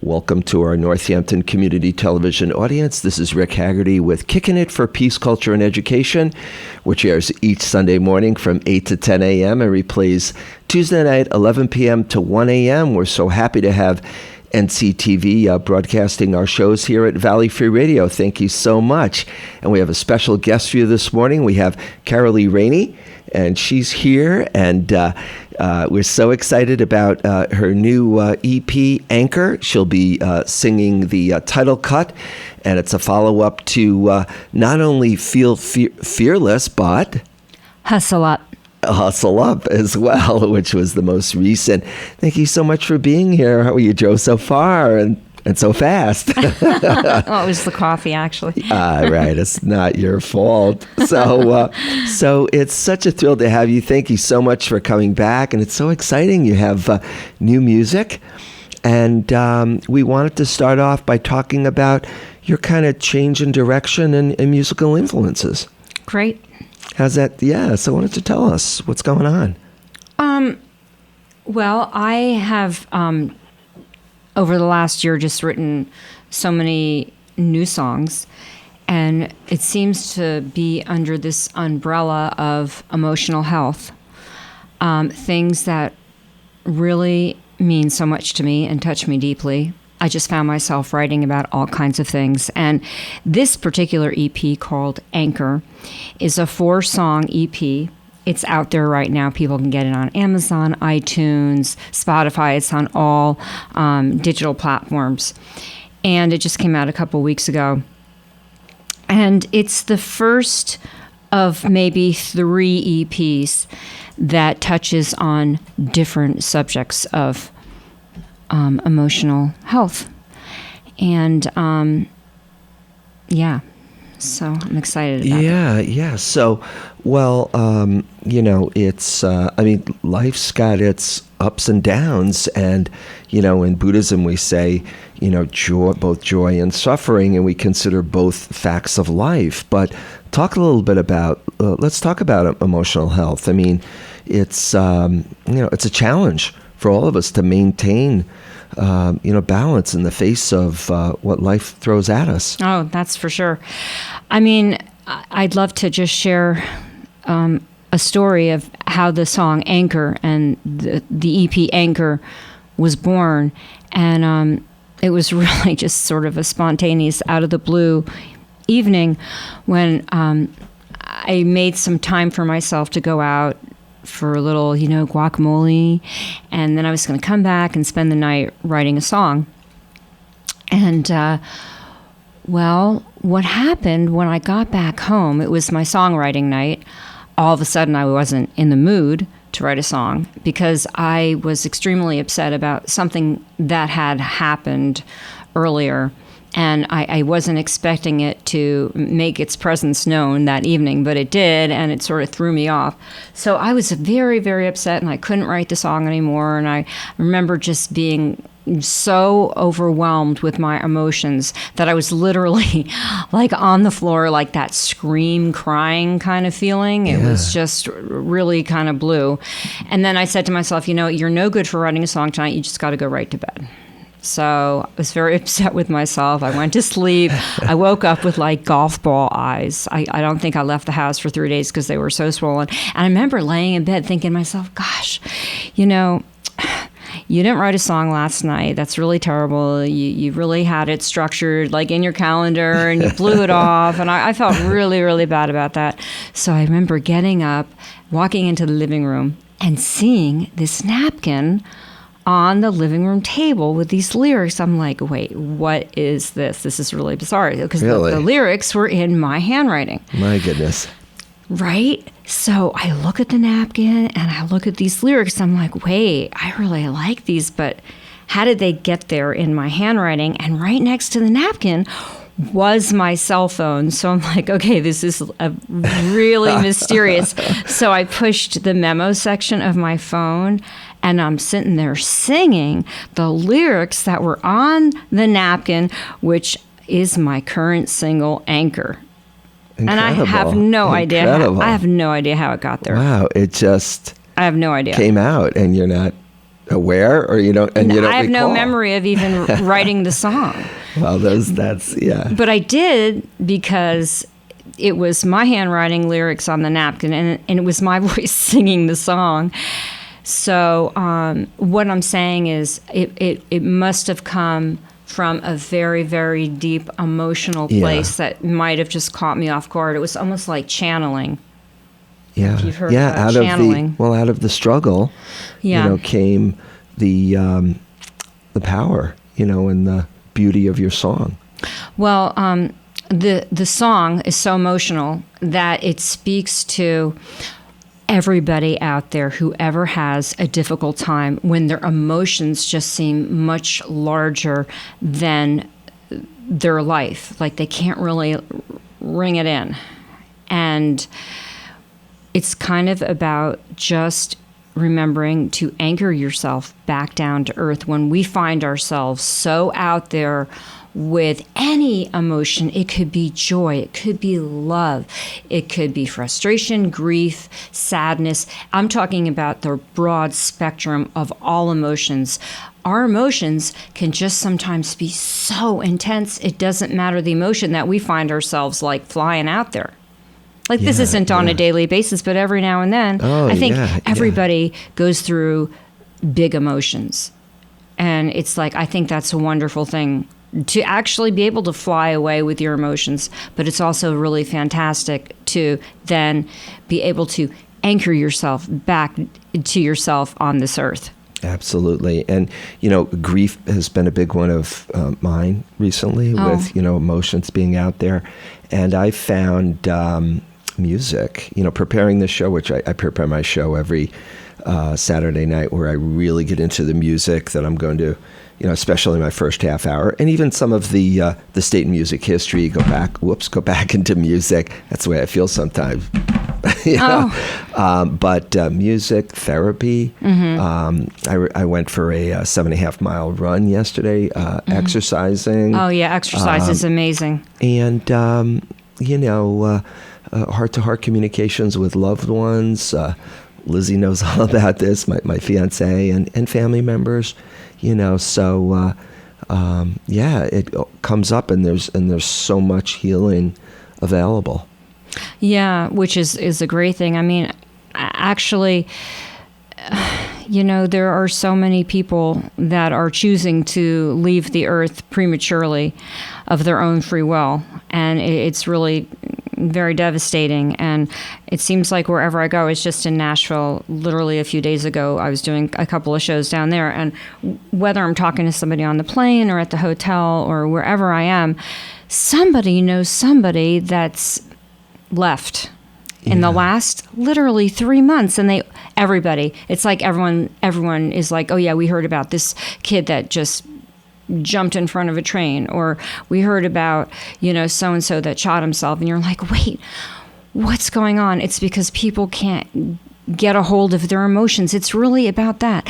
Welcome to our Northampton Community Television audience. This is Rick Haggerty with Kickin' It for Peace, Culture, and Education, which airs each Sunday morning from 8 to 10 a.m. and replays Tuesday night, 11 p.m. to 1 a.m. We're so happy to have NCTV broadcasting our shows here at Valley Free Radio. Thank you so much. And we have a special guest for you this morning. We have Carolee Rainey, and she's here, and we're so excited about her new EP, Anchor. She'll be singing the title cut, and it's a follow-up to not only Feel Fearless, but Hustle Up. Hustle Up as well, which was the most recent. Thank you so much for being here. How are you, Joe, so far and so fast? Oh, it was the coffee, actually. Right. It's not your fault. So it's such a thrill to have you. Thank you so much for coming back. And it's so exciting. You have new music. And we wanted to start off by talking about your kind of change in direction and musical influences. Great. How's that? Yeah. So why don't you tell us what's going on? Well, I have, over the last year, just written so many new songs, and it seems to be under this umbrella of emotional health, things that really mean so much to me and touch me deeply. I just found myself writing about all kinds of things. And this particular EP, called Anchor, is a 4-song EP. It's out there right now. People can get it on Amazon, iTunes, Spotify. It's on all digital platforms. And it just came out a couple weeks ago. And it's the first of maybe 3 EPs that touches on different subjects of emotional health. And so I'm excited about it. Yeah. So, well, it's, life's got its ups and downs. And, in Buddhism, we say, both joy and suffering, and we consider both facts of life. But talk a little bit about, let's talk about emotional health. I mean, it's a challenge for all of us to maintain balance in the face of what life throws at us. Oh, that's for sure. I mean, I'd love to just share a story of how the song Anchor and the EP Anchor was born. And it was really just sort of a spontaneous, out of the blue evening when I made some time for myself to go out for a little, guacamole, and then I was going to come back and spend the night writing a song. And, what happened when I got back home, it was my songwriting night. All of a sudden, I wasn't in the mood to write a song because I was extremely upset about something that had happened earlier. And I wasn't expecting it to make its presence known that evening, but it did, and it sort of threw me off. So I was very, very upset, and I couldn't write the song anymore. And I remember just being so overwhelmed with my emotions that I was literally like on the floor, like that scream, crying kind of feeling. It was just really kind of blue. And then I said to myself, you're no good for writing a song tonight. You just got to go right to bed. So I was very upset with myself. I went to sleep. I woke up with like golf ball eyes. I don't think I left the house for 3 days because they were so swollen. And I remember laying in bed thinking to myself, gosh, you didn't write a song last night. That's really terrible. You really had it structured like in your calendar and you blew it off. And I felt really, really bad about that. So I remember getting up, walking into the living room and seeing this napkin on the living room table with these lyrics. I'm like, wait, what is this? This is really bizarre. Because the lyrics were in my handwriting. My goodness. Right? So I look at the napkin and I look at these lyrics. I'm like, wait, I really like these, but how did they get there in my handwriting? And right next to the napkin was my cell phone. So I'm like, okay, this is really mysterious. So I pushed the memo section of my phone, and I'm sitting there singing the lyrics that were on the napkin, which is my current single, Anchor. Incredible. And I have no idea. I have no idea how it got there. Wow, it just I have no idea. Came out, and you're not aware, or and you don't I have no recall. memory of even writing the song. Well, that's yeah. But I did because it was my handwriting lyrics on the napkin, and it was my voice singing the song. So what I'm saying is it must have come from a very, very deep emotional place that might have just caught me off guard. It was almost like channeling. Yeah, If you've heard yeah. about channeling. Out of the struggle, came the power, and the beauty of your song. Well, the song is so emotional that it speaks to everybody out there who ever has a difficult time when their emotions just seem much larger than their life. Like they can't really ring it in. And it's kind of about just remembering to anchor yourself back down to earth when we find ourselves so out there with any emotion. It could be joy, it could be love, it could be frustration, grief, sadness. I'm talking about the broad spectrum of all emotions. Our emotions can just sometimes be so intense, it doesn't matter the emotion that we find ourselves like flying out there. Like this isn't on a daily basis, but every now and then, I think everybody goes through big emotions. And it's like, I think that's a wonderful thing to actually be able to fly away with your emotions, but it's also really fantastic to then be able to anchor yourself back to yourself on this earth. Absolutely. And, grief has been a big one of mine recently with, emotions being out there. And I found music, preparing this show, which I prepare my show every Saturday night, where I really get into the music that I'm going to, especially my first half hour, and even some of the state and music history, go back into music. That's the way I feel sometimes. But music therapy. Mm-hmm. I went for a 7.5 mile run yesterday, exercising. Oh yeah, exercise is amazing. And heart-to-heart communications with loved ones. Lizzie knows all about this, my fiance and family members, so it comes up, and there's so much healing available. Yeah, which is a great thing. I mean, actually, there are so many people that are choosing to leave the earth prematurely of their own free will, and it's really very devastating. And it seems like wherever I go, I was just in Nashville literally a few days ago. I was doing a couple of shows down there, and whether I'm talking to somebody on the plane or at the hotel or wherever I am, somebody knows somebody that's left in the last literally 3 months. And everybody, it's like everyone is like, oh yeah, we heard about this kid that just jumped in front of a train, or we heard about, so-and-so that shot himself. And you're like, wait, what's going on? It's because people can't get a hold of their emotions. It's really about that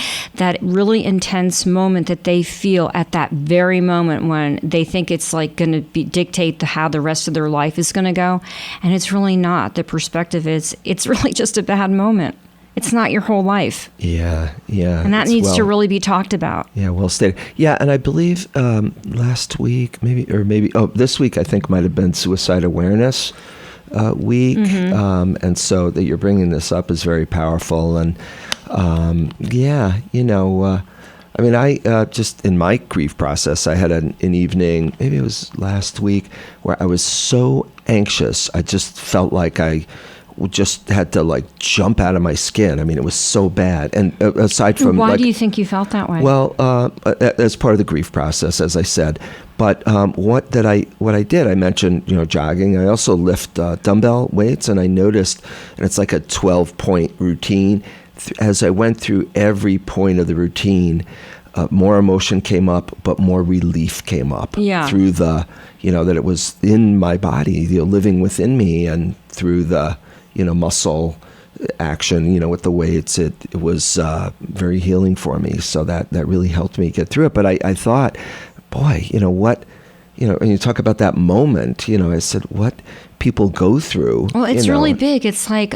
really intense moment that they feel at that very moment when they think it's like going to dictate how the rest of their life is going to go. And it's really not. The perspective is, it's really just a bad moment. It's not your whole life. Yeah. And that needs to really be talked about. Yeah, well stated. Yeah, and I believe last week, this week, I think might have been Suicide Awareness Week. Mm-hmm. And so that you're bringing this up is very powerful. And I just in my grief process, I had an evening, maybe it was last week, where I was so anxious. I just felt like I just had to jump out of my skin. I mean, it was so bad. And aside from why do you think you felt that way? Well, as part of the grief process, as I said. But what I did, I mentioned, jogging. I also lift dumbbell weights, and I noticed, and it's like a 12-point routine. As I went through every point of the routine, more emotion came up, but more relief came up through the, that it was in my body, living within me, and through the, muscle action, with the weights, it was very healing for me. So that really helped me get through it. But I thought, boy, when you talk about that moment, I said, what people go through. Well, it's really big. It's like,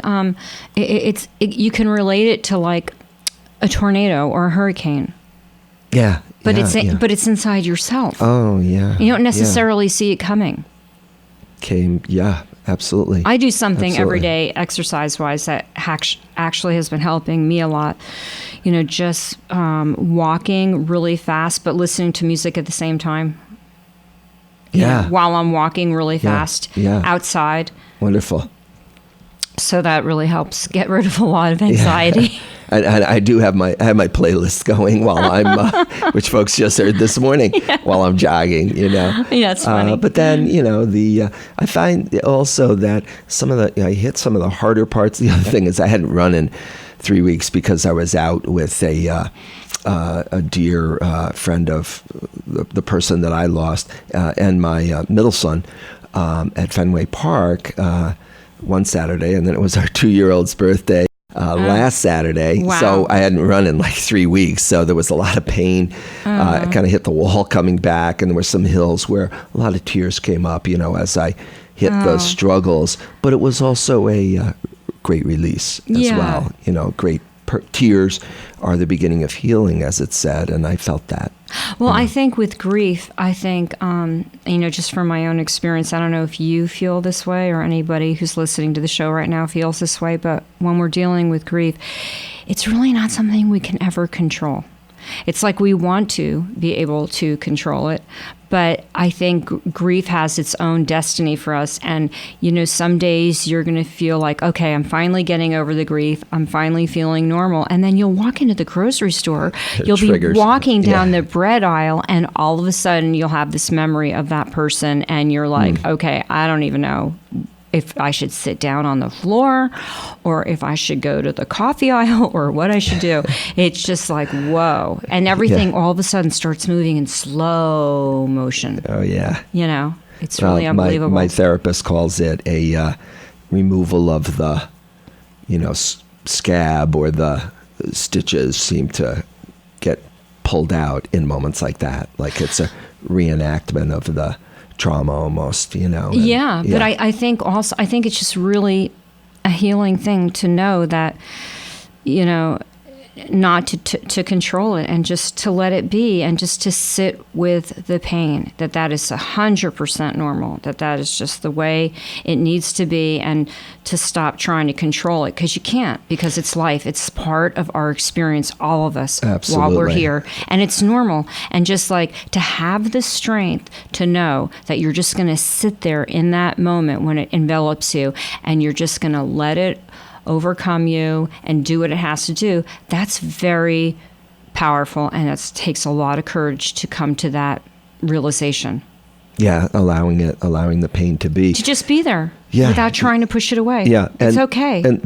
you can relate it to a tornado or a hurricane. Yeah. But yeah. but it's inside yourself. Oh, yeah. You don't necessarily see it coming. Yeah, absolutely. I do something every Absolutely. day exercise-wise that actually has been helping me a lot. Just walking really fast, but listening to music at the same time. While I'm walking really fast outside. Wonderful. So that really helps get rid of a lot of anxiety. And I do have my playlist going while I'm, which folks just heard this morning, while I'm jogging. Yeah, it's funny. But then I find also that I hit some of the harder parts. The other thing is I hadn't run in 3 weeks because I was out with a dear friend of the person that I lost and my middle son at Fenway Park one Saturday, and then it was our 2-year-old's birthday last Saturday. Wow. So I hadn't run in like 3 weeks, so there was a lot of pain. I kind of hit the wall coming back, and there were some hills where a lot of tears came up, as I hit those struggles. But it was also a great release as well. Great tears are the beginning of healing, as it said, and I felt that. Well, I think with grief, just from my own experience, I don't know if you feel this way or anybody who's listening to the show right now feels this way, but when we're dealing with grief, it's really not something we can ever control. It's like we want to be able to control it, but I think grief has its own destiny for us. And, some days you're going to feel like, okay, I'm finally getting over the grief. I'm finally feeling normal. And then you'll walk into the grocery store. You'll be walking down the bread aisle, and all of a sudden you'll have this memory of that person. And you're like, okay, I don't even know if I should sit down on the floor or if I should go to the coffee aisle or what I should do. It's just like, whoa. And everything all of a sudden starts moving in slow motion. Oh, yeah. It's really unbelievable. My therapist calls it a removal of the, scab, or the stitches seem to get pulled out in moments like that. Like it's a reenactment of the trauma almost, But I think it's just really a healing thing to know that, not to control it and just to let it be and just to sit with the pain, that is 100% normal, that is just the way it needs to be, and to stop trying to control it, because you can't, because it's life. It's part of our experience, all of us. Absolutely. While we're here, and it's normal. And just like to have the strength to know that you're just going to sit there in that moment when it envelops you, and you're just going to let it overcome you and do what it has to do, that's very powerful, and it takes a lot of courage to come to that realization. Yeah, allowing the pain to be. To just be there. Yeah. Without trying to push it away. Yeah. It's okay. And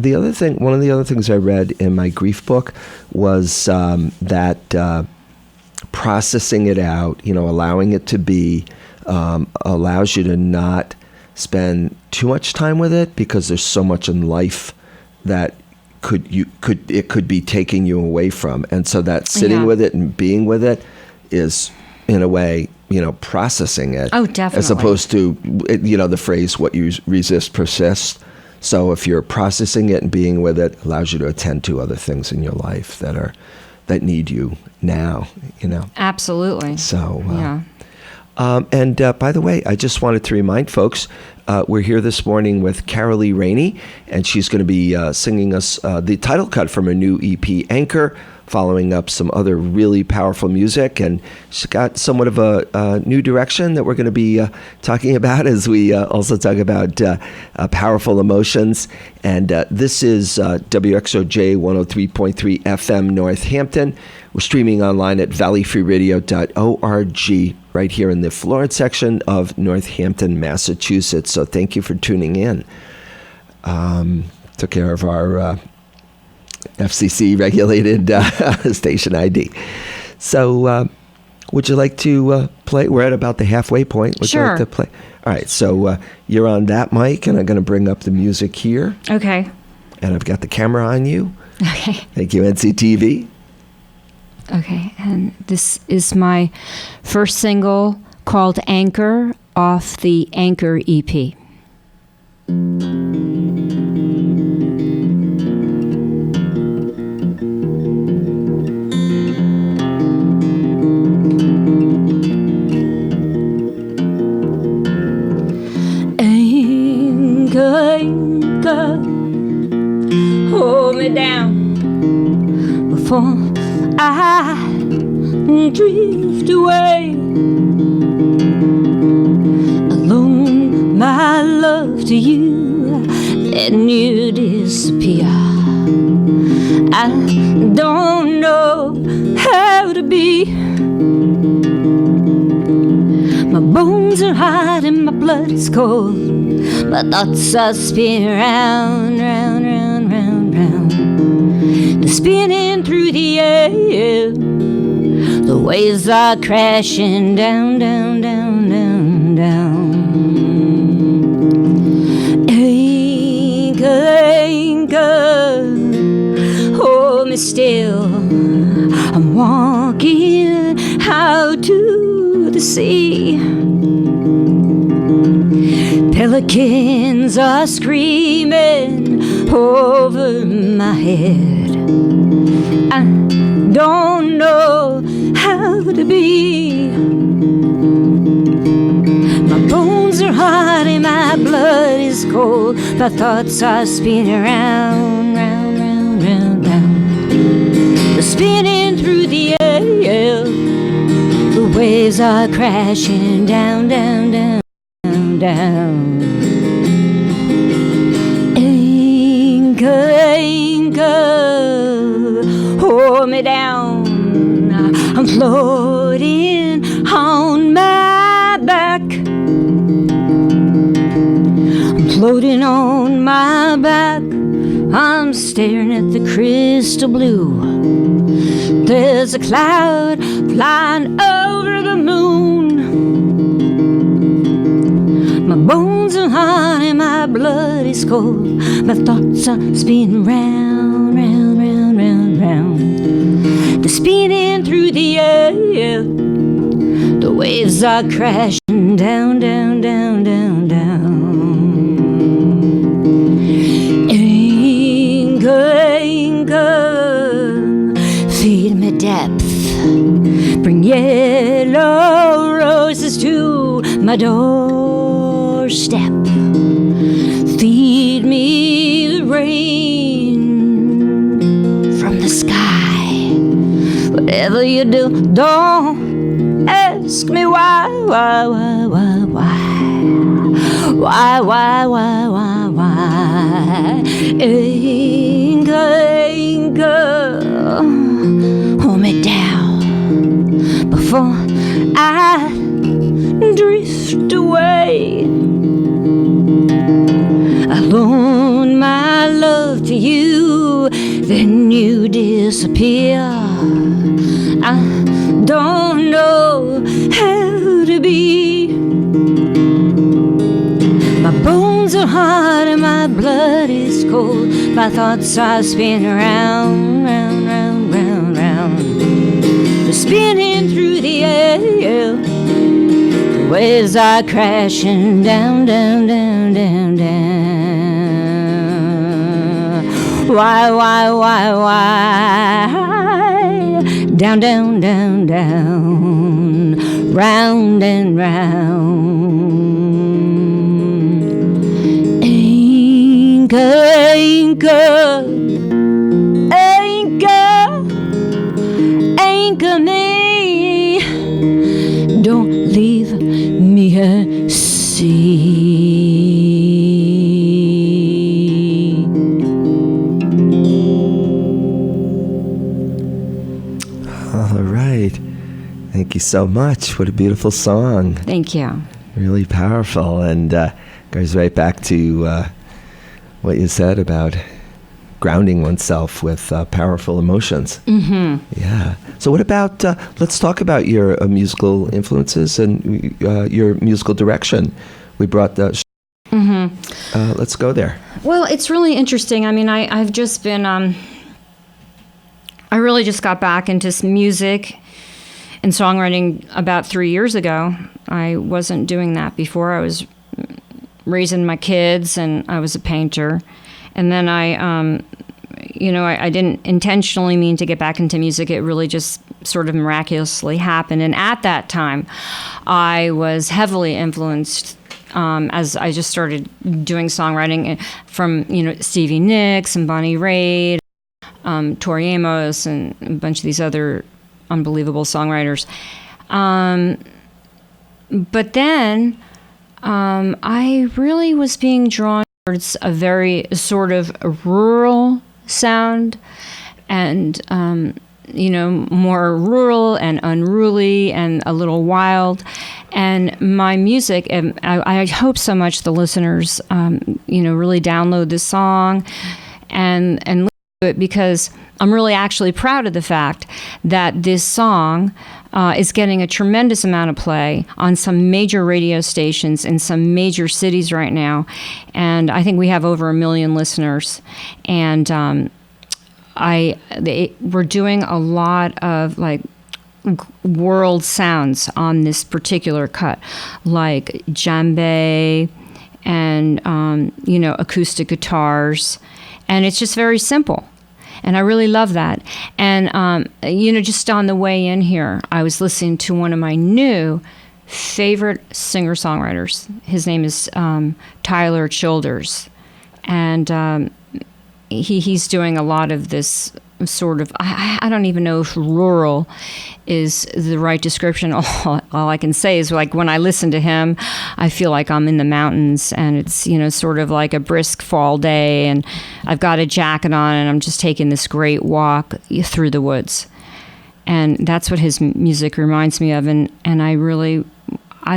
one of the other things I read in my grief book was that processing it out, allowing it to be, allows you to not spend too much time with it, because there's so much in life that it could be taking you away from. And so that sitting with it and being with it is, in a way, processing it. Oh, definitely. As opposed to, the phrase, what you resist persists. So if you're processing it and being with it, allows you to attend to other things in your life that need you now, Absolutely. So, yeah. And by the way, I just wanted to remind folks, we're here this morning with Carolee Rainey, and she's going to be singing us the title cut from her new EP, Anchor, following up some other really powerful music. And she's got somewhat of a new direction that we're going to be talking about as we also talk about powerful emotions. And this is WXOJ 103.3 FM Northampton. We're streaming online at valleyfreeradio.org, right here in the Florence section of Northampton, Massachusetts. So thank you for tuning in. Took care of our FCC regulated station ID. So would you like to play? We're at about the halfway point. Would you like to play? All right. So you're on that mic, and I'm going to bring up the music here. Okay. And I've got the camera on you. Okay. Thank you, NCTV. Okay, and this is my first single called Anchor off the Anchor EP. anchor, hold me down before I drift away. Alone, my love to you, letting you disappear. I don't know how to be. My bones are hot and my blood is cold. My thoughts are spinning round, round, round, round, round. They're spinning through the air. The waves are crashing down, down, down, down, down. Anchor, anchor, hold me still. I'm walking out to the sea. Pelicans are screaming over my head. I don't know how to be. My bones are hot and my blood is cold. My thoughts are spinning round, round, round, round, round. They're spinning through the air. The waves are crashing down, down, down, down. Anchor, anchor, hold me down. I'm floating on my back. I'm floating on my back. I'm staring at the crystal blue. There's a cloud flying over the moon. My bones are hot and my blood is cold. My thoughts are spinning round, round, round, round, round. They're spinning through the air. The waves are crashing down, down, down, down, down. Anchor, anchor, feed me depth. Bring yellow roses to my doorstep. Feed me the rain from the sky. Whatever you do, don't ask me why, why, why, why, why, why, why, why, why, why. Anchor, anchor, hold me down before I drift away. I loan my love to you, then you disappear. I don't know how to be. My bones are hot and my blood is cold. My thoughts are spinning round, round, round, round, round. They're spinning through the air. The waves are crashing down, down, down, down, down. Why, down, down, down, down, round and round. Anchor, anchor, anchor, anchor me. Don't leave me at sea. All right. Thank you so much. What a beautiful song. Thank you. Really powerful, and goes right back to what you said about grounding oneself with powerful emotions. Mm-hmm. Yeah. So what about, let's talk about your musical influences and your musical direction. We brought the... let's go there. Well, it's really interesting. I mean, I've just been... I really just got back into music and songwriting about 3 years ago. I wasn't doing that before. I was raising my kids, and I was a painter. And then I didn't intentionally mean to get back into music. It really just sort of miraculously happened. And at that time, I was heavily influenced as I just started doing songwriting from, Stevie Nicks and Bonnie Raitt, Tori Amos, and a bunch of these other unbelievable songwriters. But then I really was being drawn towards a very sort of rural sound, and more rural and unruly and a little wild. And my music, and I hope so much the listeners, really download this song and listen to it, because I'm really actually proud of the fact that this song is getting a tremendous amount of play on some major radio stations in some major cities right now. And I think we have over 1 million listeners. And we're doing a lot of like world sounds on this particular cut, like djembe and acoustic guitars, and it's just very simple. And I really love that. And just on the way in here, I was listening to one of my new favorite singer-songwriters. His name is Tyler Childers, and he's doing a lot of this sort of, I don't even know if rural is the right description. All I can say is, like, when I listen to him, I feel like I'm in the mountains, and it's, sort of like a brisk fall day, and I've got a jacket on, and I'm just taking this great walk through the woods. And that's what his music reminds me of, and I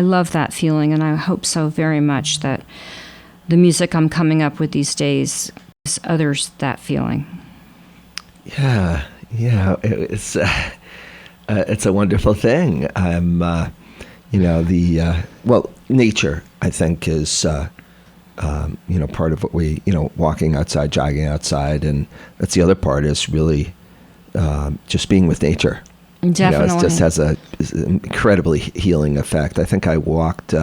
love that feeling, and I hope so very much that the music I'm coming up with these days gives others that feeling. Yeah, it's a wonderful thing. Nature, I think, is part of what we, walking outside, jogging outside, and that's the other part, is really just being with nature. Definitely, it just has an incredibly healing effect. I think I walked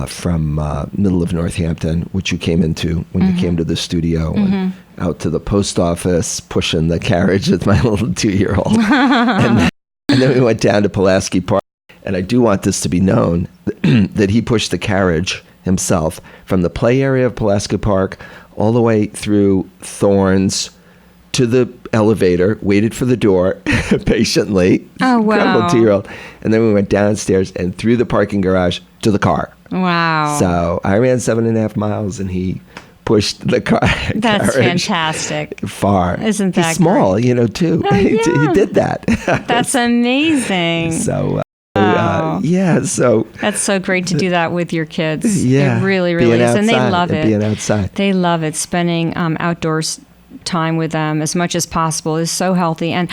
from middle of Northampton, which you came into when you came to the studio, and out to the post office, pushing the carriage with my little 2-year-old. and then we went down to Pulaski Park. And I do want this to be known that he pushed the carriage himself from the play area of Pulaski Park all the way through Thorns to the elevator, waited for the door patiently. Oh, wow. Incredible 2-year-old. And then we went downstairs and through the parking garage to the car. Wow. So I ran 7.5 miles and he pushed the car. That's fantastic. Far. Isn't that He's small, great? Too. Oh, yeah. He did that. That's amazing. So, wow. So that's so great to do that with your kids. Yeah. It really, really is. And they love it. Being outside. They love it. Spending outdoors time with them as much as possible is so healthy. And,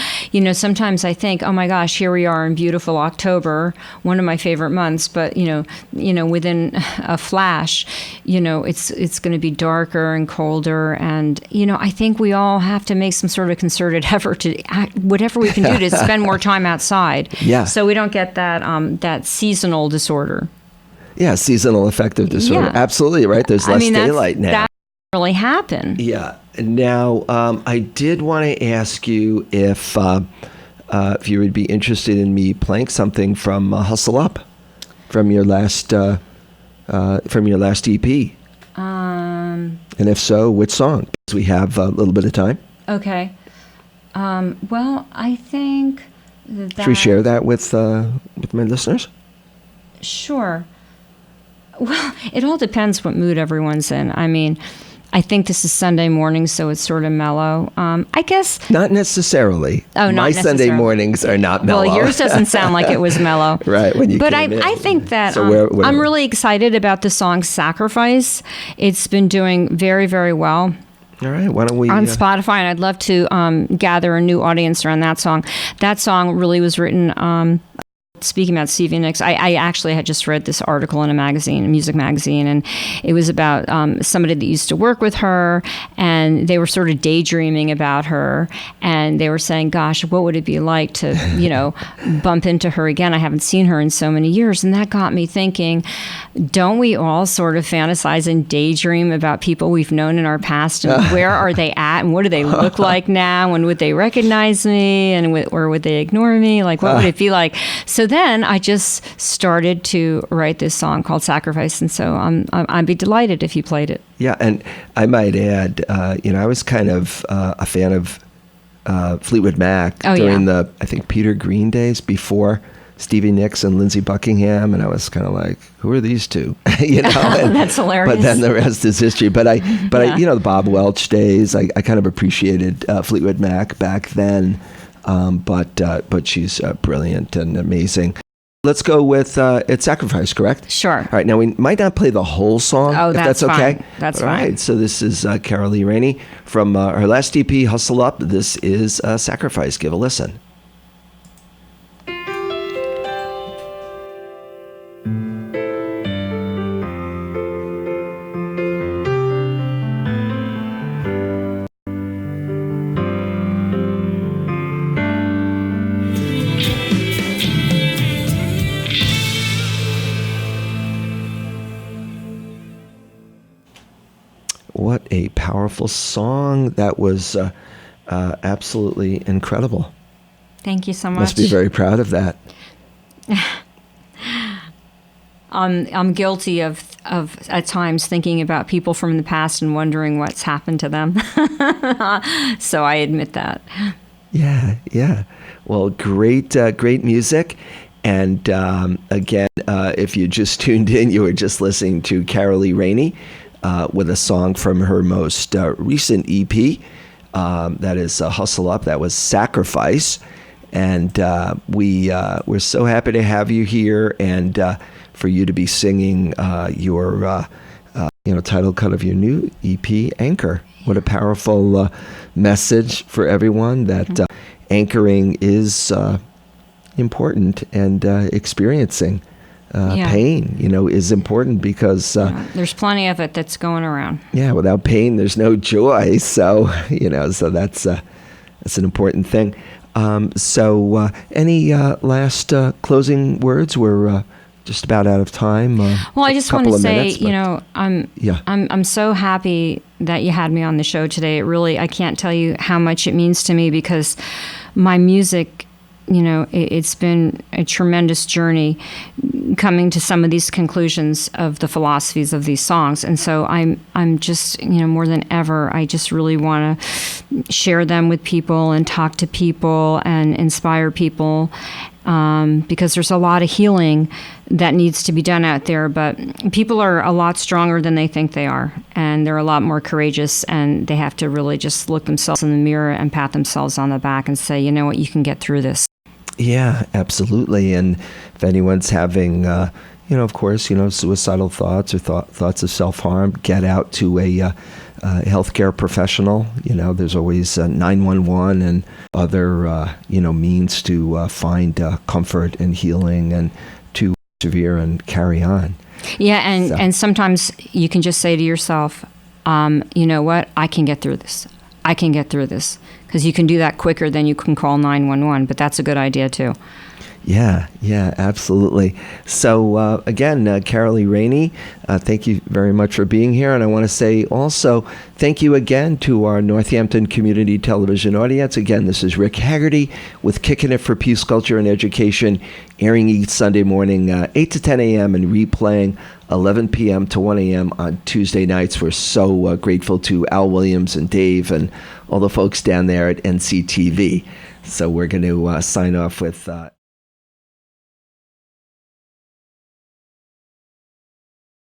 sometimes I think, oh my gosh, here we are in beautiful October, one of my favorite months, but, within a flash, it's going to be darker and colder. And, I think we all have to make some sort of concerted effort to act, whatever we can do to spend more time outside. Yeah. So we don't get that seasonal disorder. Yeah, seasonal affective disorder. Yeah. Absolutely, right? There's less daylight now. That really happen. Yeah. Now, I did want to ask you if you would be interested in me playing something from Hustle Up, from your last EP. And if so, which song? Because we have a little bit of time. Okay. Well, I think that... Should we share that with my listeners? Sure. Well, it all depends what mood everyone's in. I mean, I think this is Sunday morning, so it's sort of mellow. I guess... Not necessarily. Oh, not My necessarily. Sunday mornings are not mellow. Well, yours doesn't sound like it was mellow. Right, when you But came in. I think that So I'm really excited about the song Sacrifice. It's been doing very, very well. All right, why don't we... on Spotify, and I'd love to gather a new audience around that song. That song really was written... Speaking about Stevie Nicks, I actually had just read this article in a music magazine, and it was about somebody that used to work with her, and they were sort of daydreaming about her, and they were saying, gosh, what would it be like to, bump into her again? I haven't seen her in so many years. And that got me thinking, don't we all sort of fantasize and daydream about people we've known in our past, and where are they at, and what do they look like now, and would they recognize me, and or would they ignore me? Like, what would it be like? So then I just started to write this song called Sacrifice. And so I'd be delighted if you played it. Yeah, and I might add, I was kind of a fan of Fleetwood Mac during the, I think, Peter Green days before Stevie Nicks and Lindsey Buckingham, and I was kind of like, who are these two? That's hilarious. But then the rest is history. But I, the Bob Welch days, I kind of appreciated Fleetwood Mac back then. But she's brilliant and amazing. Let's go with It's Sacrifice, correct? Sure. All right, now we might not play the whole song, if that's okay. Fine. That's All fine. right, so this is Carolee Rainey from her last EP, Hustle Up. This is Sacrifice. Give a listen. What a powerful song. That was absolutely incredible. Thank you so much. Must be very proud of that. I'm guilty of at times thinking about people from the past and wondering what's happened to them. So I admit that. Yeah. Well, great music. And again, if you just tuned in, you were just listening to Carolee Rainey with a song from her most recent EP. That is Hustle Up. That was Sacrifice. And we're so happy to have you here and for you to be singing your title cut of your new EP, Anchor. What a powerful message for everyone that anchoring is important, and experiencing pain, is important because there's plenty of it that's going around. Yeah, without pain, there's no joy. So so that's an important thing. So any last closing words? We're just about out of time. Well, I just want to say, minutes, I'm so happy that you had me on the show today. It really, I can't tell you how much it means to me, because my music, it's been a tremendous journey coming to some of these conclusions of the philosophies of these songs. And so I'm just, more than ever, I just really want to share them with people and talk to people and inspire people, because there's a lot of healing that needs to be done out there. But people are a lot stronger than they think they are, and they're a lot more courageous, and they have to really just look themselves in the mirror and pat themselves on the back and say, you know what, you can get through this. Yeah, absolutely. And if anyone's having, of course, suicidal thoughts or thoughts of self-harm, get out to a healthcare professional. There's always 911 and other, means to find comfort and healing and to persevere and carry on. Yeah, and sometimes you can just say to yourself, you know what, I can get through this. I can get through this. Because you can do that quicker than you can call 911, but that's a good idea too. Yeah, absolutely. So again, Carolee Rainey, thank you very much for being here. And I want to say also thank you again to our Northampton Community Television audience. Again, this is Rick Haggerty with Kickin' It for Peace, Culture, and Education, airing each Sunday morning, 8 to 10 a.m. and replaying 11 p.m. to 1 a.m. on Tuesday nights. We're so grateful to Al Williams and Dave and all the folks down there at NCTV. So we're going to sign off with...